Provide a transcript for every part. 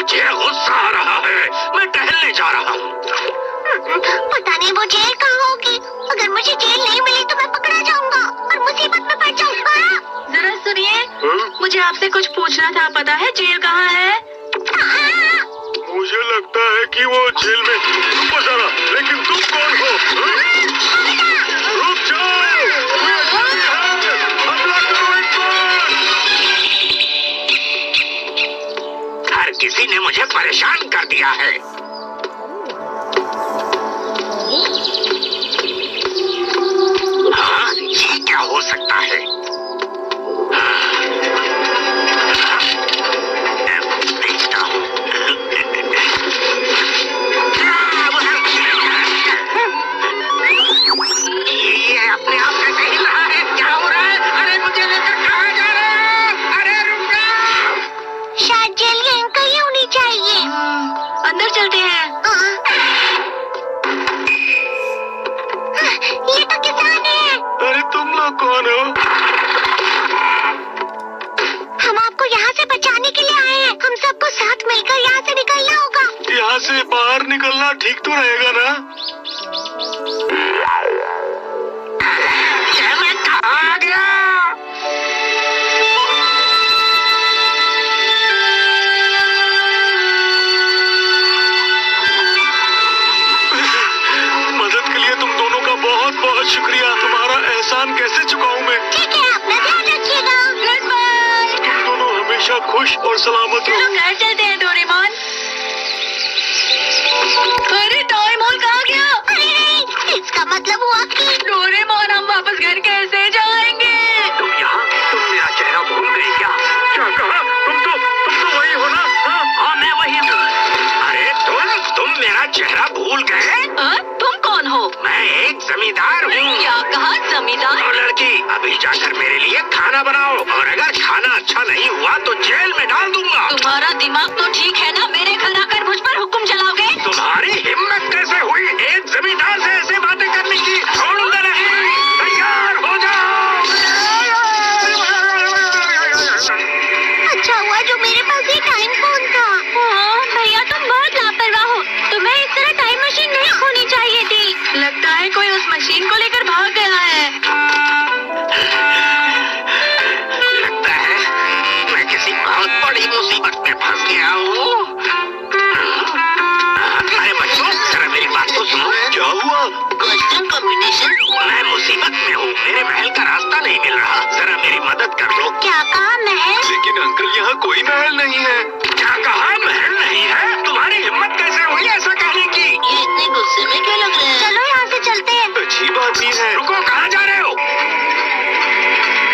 मुझे गुस्सा आ रहा है, मैं टहलने जा रहा हूँ। पता नहीं वो जेल कहाँ होगी। अगर मुझे जेल नहीं मिली तो मैं पकड़ा जाऊंगा और मुसीबत में पड़ जाऊंगा। जरा सुनिए, मुझे आपसे कुछ पूछना था। पता है जेल कहाँ है? मुझे लगता है कि वो जेल में। रुको जरा, लेकिन तुम कौन हो? रुक जाओ, हमला करो इन पर। हर किसी ने मुझे परेशान कर दिया है। हाँ, ये क्या हो सकता है? देखता हूँ। ये अपने आप कैसे हिल रहा है? क्या हो रहा है? अरे मुझे लेकर कहाँ जा रहे हो? अरे रुक जाओ। शायद जेल यहीं कहीं होनी चाहिए। अंदर चलते हैं। ये तो किसान है। अरे तुम लोग कौन हो? हम आपको यहाँ से बचाने के लिए आए हैं। हम सबको साथ मिलकर यहाँ से निकलना होगा। यहाँ से बाहर निकलना ठीक तो रहेगा ना? ये मैं कहाँ आ गया? मदद के लिए तुम दोनों का बहुत बहुत शुक्रिया। तुम्हारा एहसान कैसे चुकाऊं मैं? ठीक है, अपना ध्यान रखिएगा। Good bye. तुम दोनों हमेशा खुश और सलामत चलो रहो। घर चलते हैं डोरेमोन। अरे डोरेमोन कहाँ गया? अरे नहीं, इसका मतलब हुआ कि डोरेमोन, हम वापस घर कैसे जाएंगे? तुम यहाँ, तुम मेरा चेहरा भूल गई क्या? क्या कहा? तुम तो वही हो ना? हाँ, मैं वही हूँ। अरे तुम मेरा चेहरा भूल गए? तुम कौन हो? मैं एक जमींदार हूँ। क्या कहा? जमींदार? और लड़की, अभी जाकर मेरे लिए खाना बनाओ, और अगर खाना अच्छा नहीं हुआ तो जेल में डाल दूंगा। तुम्हारा दिमाग तो ठीक है ना? मेरे घर आकर मुझ पर हुक्म चलाओगे? तुम्हारी हिम्मत कैसे हुई एक जमींदार से ऐसे बातें करने की? छोड़ूंगा नहीं। तैयार हो जाओ। अच्छा हुआ जो मेरे पास ये टाइम फोन था। भैया तुम बहुत लापरवाह हो। तुम्हें इस तरह टाइम मशीन नहीं खोनी चाहिए थी। लगता है कोई उस मशीन को लेकर भाग गया है। लगता है मैं किसी बहुत बड़ी मुसीबत में फंस गया हूँ। अरे बच्चों, जरा मेरी बात तो सुनो। क्या हुआ? Costume competition. मैं मुसीबत में हूँ, मेरे महल का रास्ता नहीं मिल रहा। जरा मेरी मदद कर लो। क्या कहा महल? लेकिन अंकल, यहाँ कोई महल नहीं है। क्या कहा? महल नहीं है? तुम्हारी हिम्मत कैसे हुई ऐसा कहने की? ये इतने गुस्से में क्यों लग रहे हैं? चलो यहाँ से चलते हैं। अजीब आदमी है। रुको, कहाँ जा रहे हो?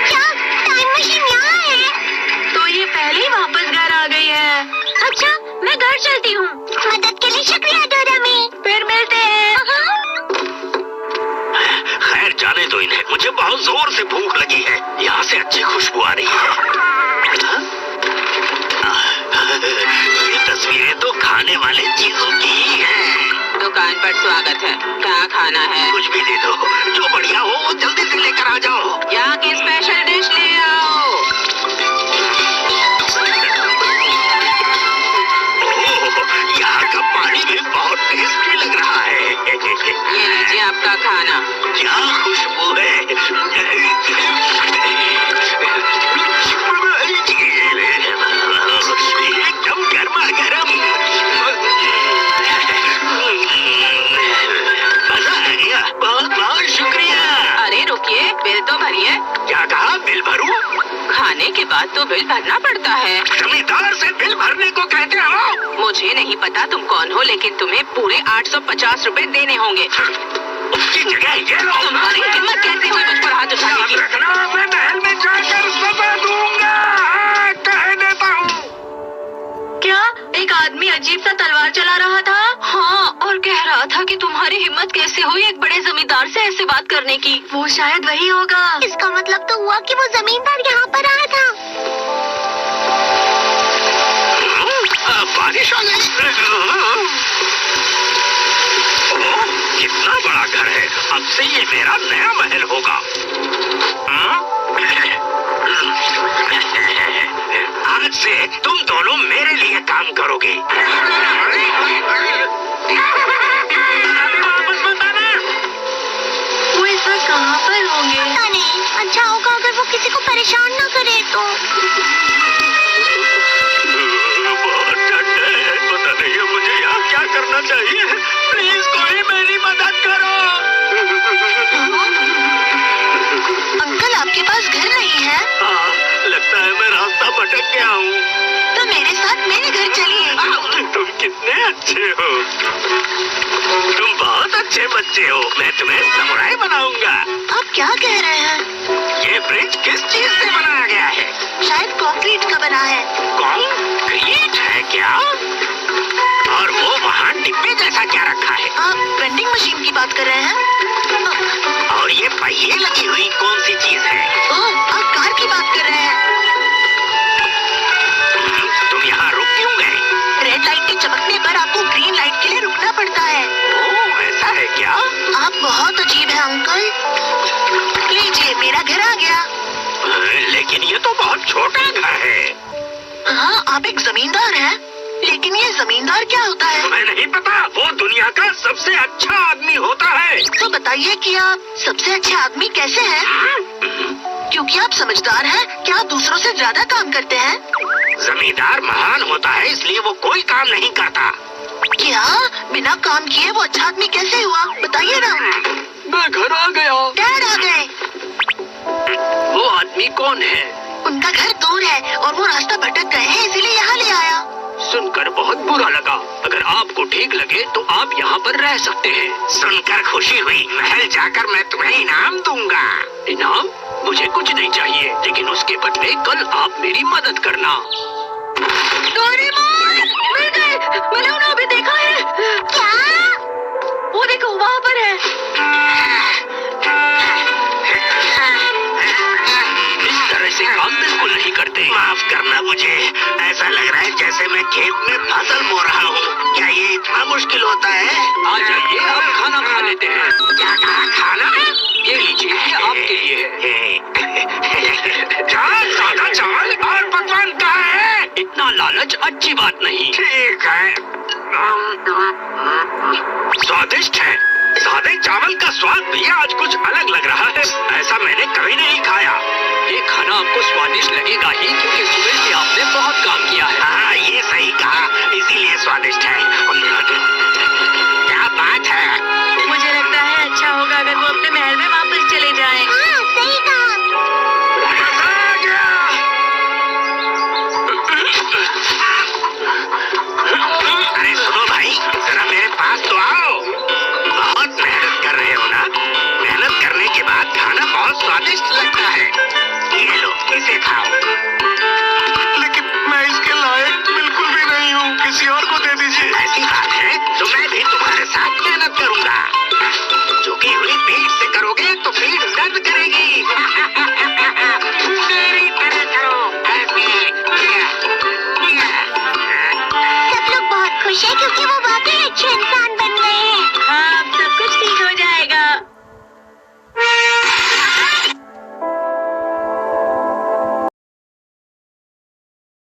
क्या टाइम मशीन यहाँ है? तो ये पहले ही वापस घर आ गई है। अच्छा, मैं घर चलती हूँ। मदद के लिए शुक्रिया डोरेमी। फिर मिलते हैं। खैर, जाने दो इन्हें। मुझे बहुत जोर से भूख लगी है। यहाँ से अच्छी खुशबू आ रही है। ये तस्वीरें तो खाने वाले चीजों की ही हैं। दुकान पर स्वागत है। क्या खाना है? कुछ भी दे दो, जो बढ़िया हो वो जल्दी से लेकर आ जाओ। यहाँ की स्पेशल डिश ले आओ। ओह, यहाँ का पानी भी बहुत टेस्टी लग रहा है। ये लीजिए आपका खाना। क्या खुशबू है। एकदम गर्मा गर्म। मजा आ गया। बहुत बहुत शुक्रिया। अरे रुकिए, बिल तो भरिए। क्या कहा? बिल भरूं? खाने के बाद तो बिल भरना पड़ता है। जमींदार से बिल भरने को कहते हो? मुझे नहीं पता तुम कौन हो, लेकिन तुम्हें पूरे 850 रुपए देने होंगे। उसकी जगह ये लो। तुम्हारी हिम्मत कैसे हुई मुझ पर हाथ उठाने याद की? रखना, मैं महल में जाकर सजा दूंगा। कह देता हूँ। क्या एक आदमी अजीब सा तलवार चला रहा था? हाँ, और कह रहा था कि तुम्हारी हिम्मत कैसे हुई एक बड़े जमींदार से ऐसे बात करने की। वो शायद वही होगा। इसका मतलब तो हुआ कि वो जमींदार यहाँ पर आया था। बारिश आ गई। ओह, कितना बड़ा घर है। अब से ये मेरा नया महल होगा। आज से तुम दोनों मेरे लिए काम करोगे। वापस बताना। वो इस वक्त कहाँ पर होंगे? पता नहीं, अच्छा होगा अगर वो किसी को परेशान ना करे तो। बहुत ठंड है, पता नहीं है मुझे यहाँ क्या करना चाहिए। प्लीज कोई मेरी मदद करो। अंकल आपके पास घर नहीं है? हाँ, लगता है मैं रास्ता भटक गया हूँ। तो मेरे साथ मेरे घर चलिए। तुम कितने अच्छे हो। तुम बहुत अच्छे बच्चे हो। मैं तुम्हें समुराई बनाऊंगा। आप क्या कह रहे हैं? ये ब्रिज किस चीज से बनाया गया है? शायद कंक्रीट का बना है। कंक्रीट है क्या? और वो वहाँ डिब्बे जैसा क्या रखा है? आप वेंडिंग मशीन की बात कर रहे हैं? और ये पहिए लगी हुई कौन सी चीज है? ओह, आप कार की बात कर रहे हैं। तुम यहाँ रुक क्यों गए? रेड लाइट के चमकने पर आपको ग्रीन लाइट के लिए रुकना पड़ता है। ओह, ऐसा है क्या? आप बहुत अजीब हैं अंकल। लीजिए, मेरा घर आ गया। लेकिन ये तो बहुत छोटा घर है। हाँ, आप एक जमींदार हैं। लेकिन ये जमींदार क्या होता है? तुम्हें नहीं पता? वो दुनिया का सबसे अच्छा आदमी होता है। तो बताइए कि आप सबसे अच्छे आदमी कैसे हैं? क्योंकि आप समझदार हैं, क्या आप दूसरों से ज्यादा काम करते हैं? जमींदार महान होता है, इसलिए वो कोई काम नहीं करता। क्या बिना काम किए वो अच्छा आदमी कैसे हुआ? बताइए ना। मैं घर आ गया। डैड आ गए। वो आदमी कौन है? उनका घर दूर है और वो रास्ता भटक गए हैं, इसीलिए यहाँ ले आया। सुनकर बहुत बुरा लगा। अगर आपको ठीक लगे तो आप यहाँ पर रह सकते हैं। सुनकर खुशी हुई। महल जाकर मैं तुम्हें इनाम दूंगा। इनाम? मुझे कुछ नहीं चाहिए, लेकिन उसके बदले कल आप मेरी मदद करना। डोरेमोन! मिल गए! मैंने उन्हें अभी देखा है। क्या? वो देखो, वहाँ पर है। इस तरह से काम बिल्कुल नहीं करते। माफ करना मुझे। ऐसा लग रहा है जैसे मैं खेत में फसल बो रहा हूँ। क्या ये इतना मुश्किल होता है? आ जाइए, अब खाना खा लेते हैं। क्या कहा? खाना? ये लीजिए, ये आपके लिए है। चावल, चावल और पकवान कहाँ है? इतना लालच अच्छी बात नहीं। ठीक है। स्वादिष्ट है। सादे चावल का स्वाद भी आज कुछ अलग लग रहा है। ऐसा मैंने कभी नहीं खाया। ये खाना आपको स्वादिष्ट लगेगा ही, क्योंकि सुबह से आपने बहुत काम किया है।